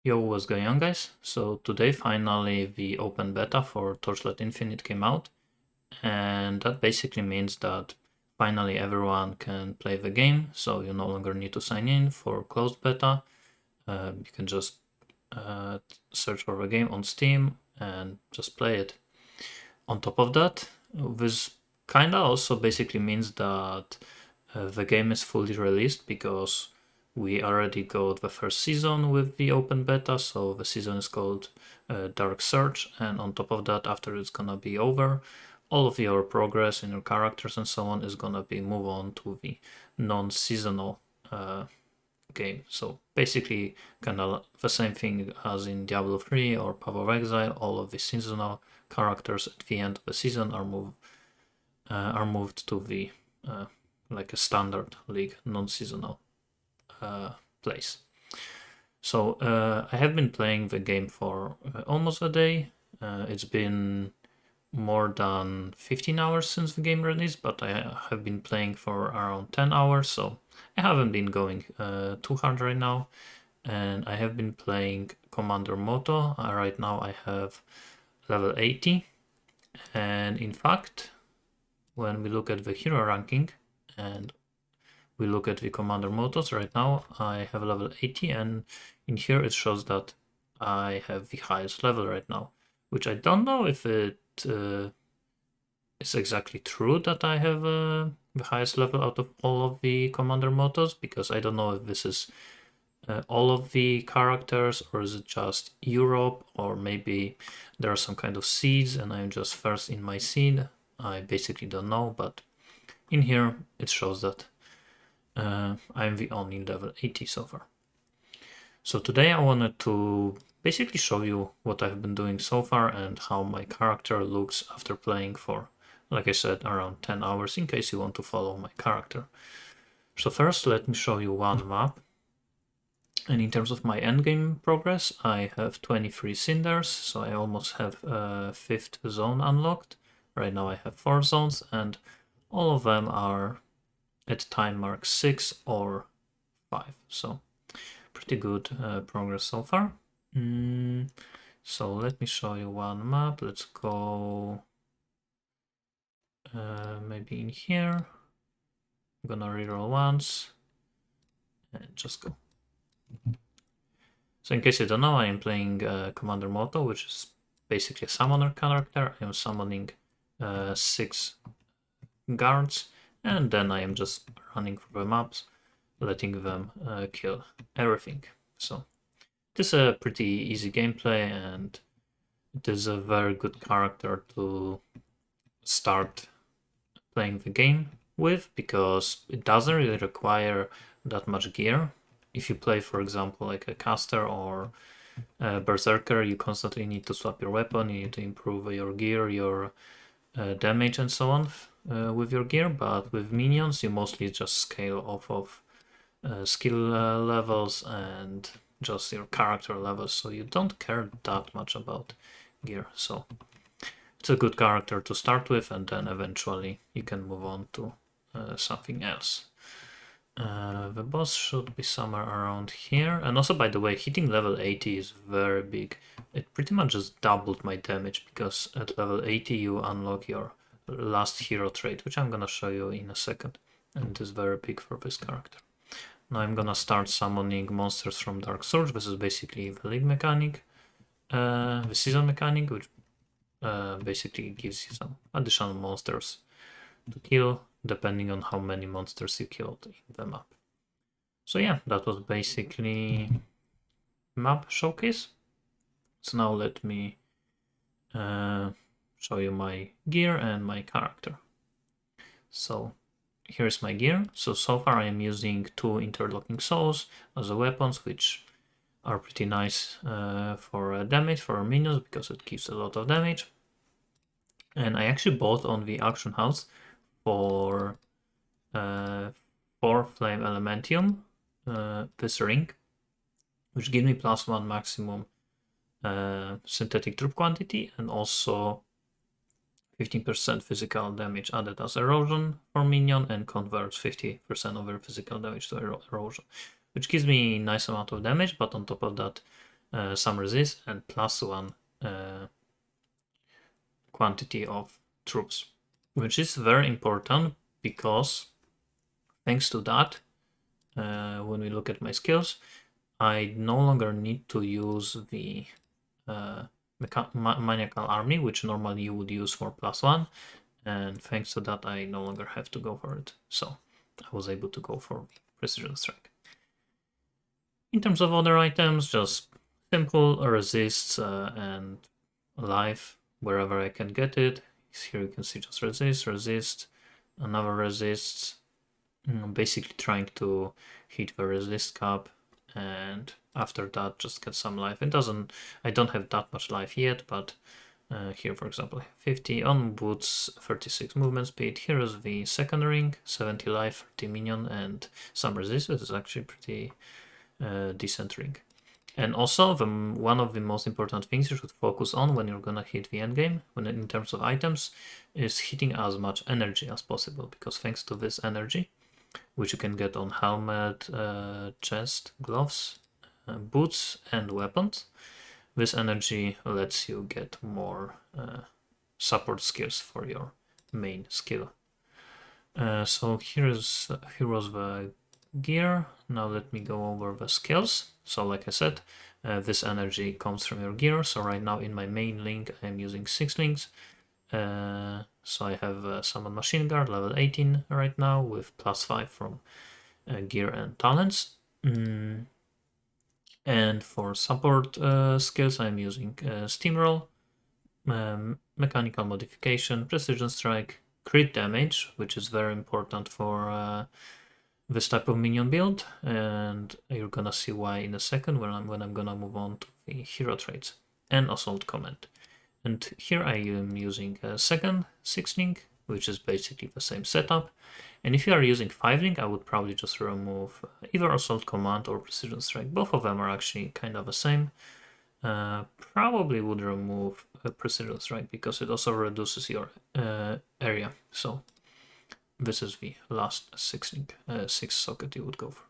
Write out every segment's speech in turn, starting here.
Yo, what's going on, guys? So today finally the open beta for Torchlight Infinite came out, and that basically means that finally everyone can play the game, so you no longer need to sign in for closed beta. You can just search for the game on Steam and just play it. On top of that, this kinda also basically means that the game is fully released because we already got the first season with the open beta, so the season is called Dark Search, and on top of that, after it's gonna be over, all of your progress in your characters and so on is gonna be move on to the non-seasonal game. So basically kind of the same thing as in Diablo 3 or Path of Exile. All of the seasonal characters at the end of the season are moved to the like a standard league non-seasonal place. So I have been playing the game for almost a day. It's been more than 15 hours since the game released, but I have been playing for around 10 hours, so I haven't been going too hard right now. And I have been playing Commander Moto. Right now I have level 80, and in fact, when we look at the hero ranking and we look at the Commander Motos, right now I have level 80, and in here it shows that I have the highest level right now, which I don't know if it is exactly true that I have the highest level out of all of the Commander Motos, because I don't know if this is all of the characters, or is it just Europe, or maybe there are some kind of seeds and I'm just first in my seed. I basically don't know, but in here it shows that I'm the only level 80 so far. So today I wanted to basically show you what I've been doing so far and how my character looks after playing for, like I said, around 10 hours, in case you want to follow my character. So first let me show you one map. And in terms of my endgame progress, I have 23 cinders, so I almost have a 5th zone unlocked. Right now I have 4 zones, and all of them are at time mark 6 or 5. So pretty good progress so far. So let me show you one map. Let's go maybe in here. I'm gonna reroll once and just go. So in case you don't know, I am playing Commander Moto, which is basically a summoner character. I am summoning 6 guards, and then I am just running through the maps, letting them kill everything. So it is a pretty easy gameplay, and it is a very good character to start playing the game with, because it doesn't really require that much gear. If you play, for example, like a caster or a berserker, you constantly need to swap your weapon, you need to improve your gear, your damage and so on with your gear, but with minions you mostly just scale off of skill levels and just your character levels, so you don't care that much about gear. So it's a good character to start with, and then eventually you can move on to something else. The boss should be somewhere around here. And also, by the way, hitting level 80 is very big. It pretty much just doubled my damage, because at level 80 you unlock your last hero trait, which I'm gonna show you in a second. And it is very big for this character. Now I'm gonna start summoning monsters from Dark Surge. This is basically the league mechanic, the season mechanic, which basically gives you some additional monsters to kill, depending on how many monsters you killed in the map. So yeah, that was basically map showcase. So now let me show you my gear and my character. So here's my gear. So far I am using 2 interlocking souls as a weapons, which are pretty nice for damage for minions, because it gives a lot of damage. And I actually bought on the auction house for 4 Flame Elementium this ring, which gives me +1 maximum synthetic troop quantity, and also 15% physical damage added as erosion for minion, and converts 50% of their physical damage to erosion, which gives me a nice amount of damage. But on top of that, some resist, and +1 quantity of troops, which is very important because thanks to that, when we look at my skills, I no longer need to use the maniacal army, which normally you would use for +1, and thanks to that I no longer have to go for it. So I was able to go for precision strike. In terms of other items, just simple resists and life wherever I can get it. Here you can see just resist, another resists, basically trying to hit the resist cap, and after that just get some life. I don't have that much life yet, but here for example 50 on boots, 36 movement speed. Here is the second ring, 70 life, 30 minion and some resist. This is actually pretty decent ring. And also one of the most important things you should focus on when you're gonna hit the end game, in terms of items, is hitting as much energy as possible, because thanks to this energy, which you can get on helmet, chest, gloves, boots and weapons, this energy lets you get more support skills for your main skill. So here was the gear. Now let me go over the skills. So like I said, this energy comes from your gear. So right now in my main link I'm using 6 links. So I have Summon Machine Guard level 18 right now with +5 from gear and talents. And for support skills I'm using Steamroll, Mechanical Modification, Precision Strike, Crit Damage, which is very important for this type of minion build, and you're gonna see why in a second when I'm gonna move on to the hero traits, and Assault Command. And here I am using a second 6 link, which is basically the same setup. And if you are using 5 link, I would probably just remove either Assault Command or Precision Strike. Both of them are actually kind of the same. Probably would remove Precision Strike because it also reduces your area. So this is the last 6 link, 6 socket you would go for.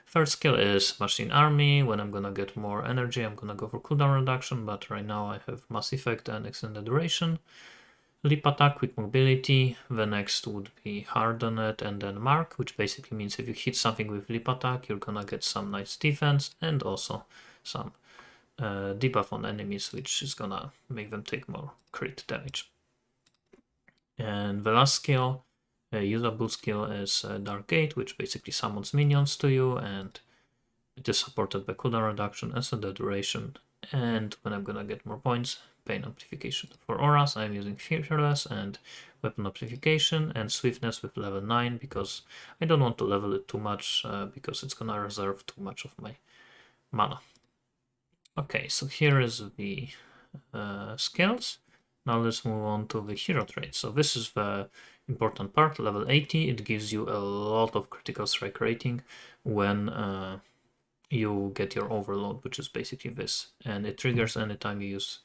Third skill is Machine Army. When I'm gonna get more energy, I'm gonna go for cooldown reduction, but right now I have Mass Effect and Extended Duration. Leap Attack, Quick Mobility. The next would be Hardened and then Mark, which basically means if you hit something with Leap Attack, you're gonna get some nice defense and also some debuff on enemies, which is gonna make them take more crit damage. And the last skill, usable skill, is Dark Gate, which basically summons minions to you, and it is supported by cooldown reduction, extended duration, and when I'm gonna get more points, Pain Amplification. For auras, I'm using Fearless and Weapon Amplification and Swiftness with level 9, because I don't want to level it too much, because it's gonna reserve too much of my mana. Okay, so here is the skills. Now let's move on to the hero traits. So this is the important part, level 80. It gives you a lot of critical strike rating when you get your overload, which is basically this. And it triggers anytime you use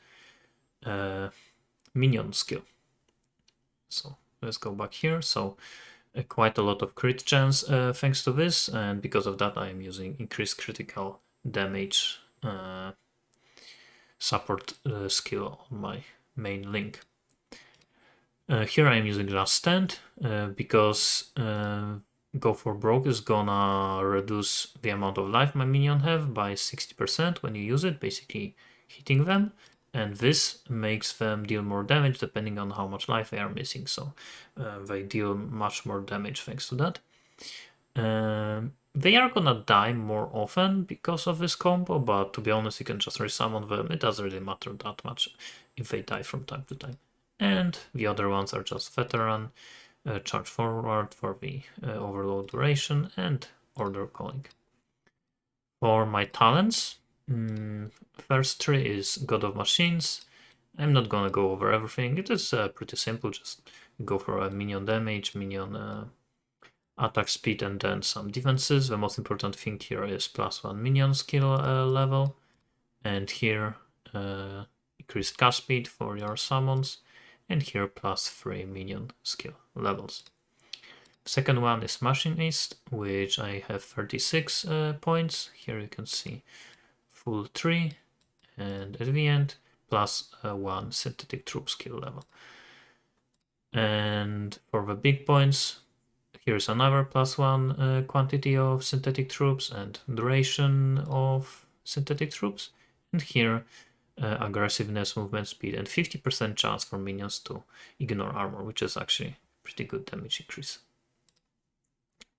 minion skill. So let's go back here. So quite a lot of crit chance thanks to this. And because of that, I am using increased critical damage support skill on my main link. Here I am using Last Stand because Go for Broke is gonna reduce the amount of life my minion have by 60% when you use it, basically hitting them, and this makes them deal more damage depending on how much life they are missing, so they deal much more damage thanks to that. They are gonna die more often because of this combo, but to be honest, you can just resummon them. It doesn't really matter that much if they die from time to time. And the other ones are just Veteran, Charge Forward for the overload duration, and Order Calling. For my talents, first 3 is God of Machines. I'm not gonna go over everything. It is pretty simple. Just go for a minion damage, minion attack speed, and then some defenses. The most important thing here is +1 minion skill level, and here increased cast speed for your summons, and here +3 minion skill levels. Second one is Machinist, which I have 36 points. Here you can see full 3, and at the end, plus 1 synthetic troop skill level. And for the big points, here's another +1 quantity of synthetic troops and duration of synthetic troops. And here, aggressiveness, movement speed, and 50% chance for minions to ignore armor, which is actually pretty good damage increase.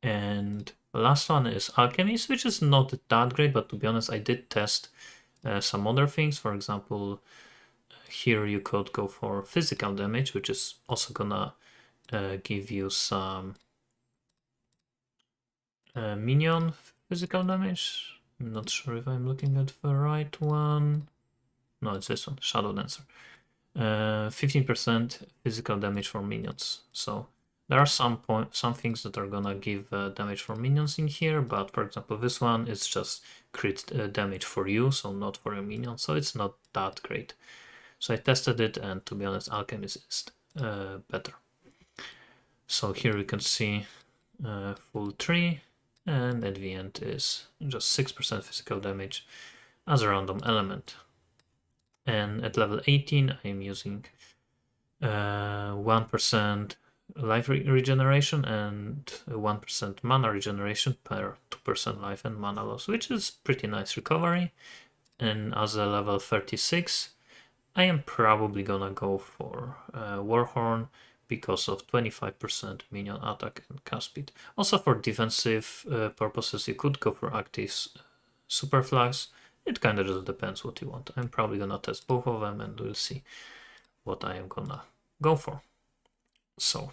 And the last one is Alchemist, which is not that great, but to be honest, I did test some other things. For example, here you could go for physical damage, which is also gonna give you some minion physical damage. I'm not sure if I'm looking at the right one. No, it's this one, Shadow Dancer. 15% physical damage for minions. So there are some things that are gonna give damage for minions in here, but for example, this one is just crit damage for you, so not for a minion. So it's not that great. So I tested it, and to be honest, Alchemist is better. So here you can see full 3, and at the end is just 6% physical damage as a random element. And at level 18, I'm using 1% life regeneration and 1% mana regeneration per 2% life and mana loss, which is pretty nice recovery. And as a level 36, I am probably gonna go for Warhorn because of 25% minion attack and cast speed. Also for defensive purposes, you could go for active super flags. It kind of just depends what you want. I'm probably gonna test both of them and we'll see what I am gonna go for. So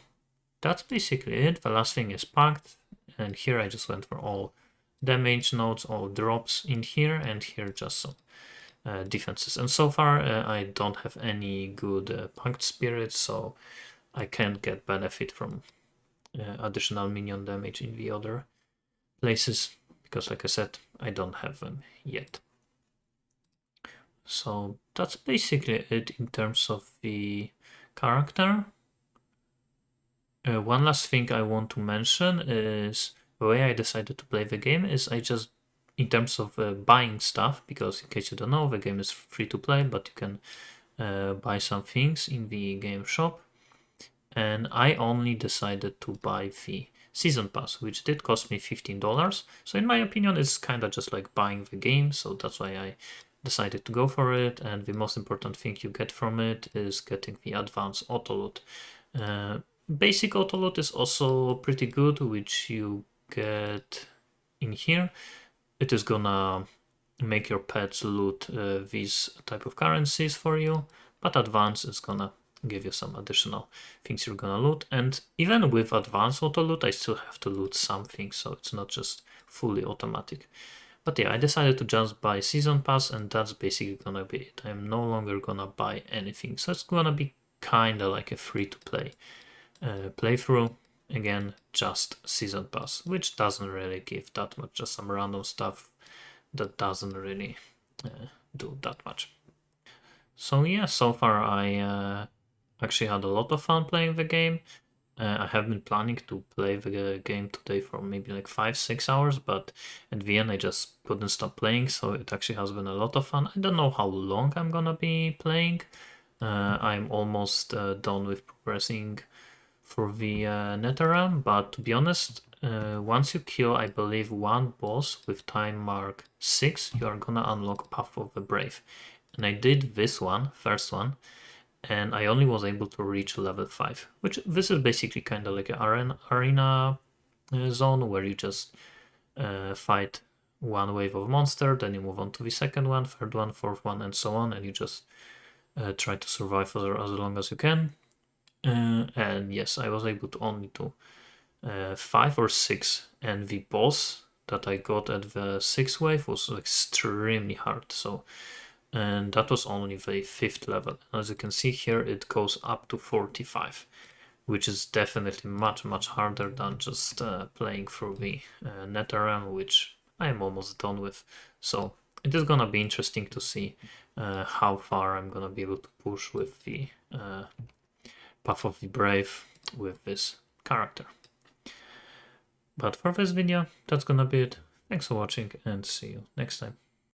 that's basically it. The last thing is Pact, and here I just went for all damage nodes, all drops in here, and here just some defenses. And so far I don't have any good Pact spirits, so I can't get benefit from additional minion damage in the other places, because like I said, I don't have them yet. So that's basically it in terms of the character. One last thing I want to mention is the way I decided to play the game is I just, in terms of buying stuff, because in case you don't know, the game is free to play, but you can buy some things in the game shop. And I only decided to buy the season pass, which did cost me $15. So in my opinion, it's kind of just like buying the game. So that's why I decided to go for it. And the most important thing you get from it is getting the advanced auto loot. Basic auto loot is also pretty good, which you get in here. It is gonna make your pets loot these type of currencies for you, but advanced is gonna give you some additional things you're gonna loot. And even with advanced auto loot, I still have to loot something, so it's not just fully automatic. But yeah, I decided to just buy season pass, and that's basically gonna be it. I'm no longer gonna buy anything, so it's gonna be kind of like a free to play playthrough. Again, just season pass, which doesn't really give that much, just some random stuff that doesn't really do that much. So yeah, so far I actually had a lot of fun playing the game. I have been planning to play the game today for maybe like 5-6 hours, but at the end I just couldn't stop playing, so it actually has been a lot of fun. I don't know how long I'm gonna be playing. I'm almost done with progressing for the Netherrealm, but to be honest, once you kill, I believe, one boss with time mark 6, you are gonna unlock Path of the Brave. And I did this one, first one, and I only was able to reach level 5, which this is basically kind of like an arena zone where you just fight one wave of monster, then you move on to the second one, third one, fourth one, and so on, and you just try to survive for as long as you can. And yes, I was able to only do 5 or 6, and the boss that I got at the 6th wave was extremely hard. So, and that was only the 5th level. As you can see here, it goes up to 45, which is definitely much harder than just playing through the Netherrealm, which I am almost done with. So it is gonna be interesting to see how far I'm gonna be able to push with the Path of the Brave with this character. But for this video, that's gonna be it. Thanks for watching and see you next time.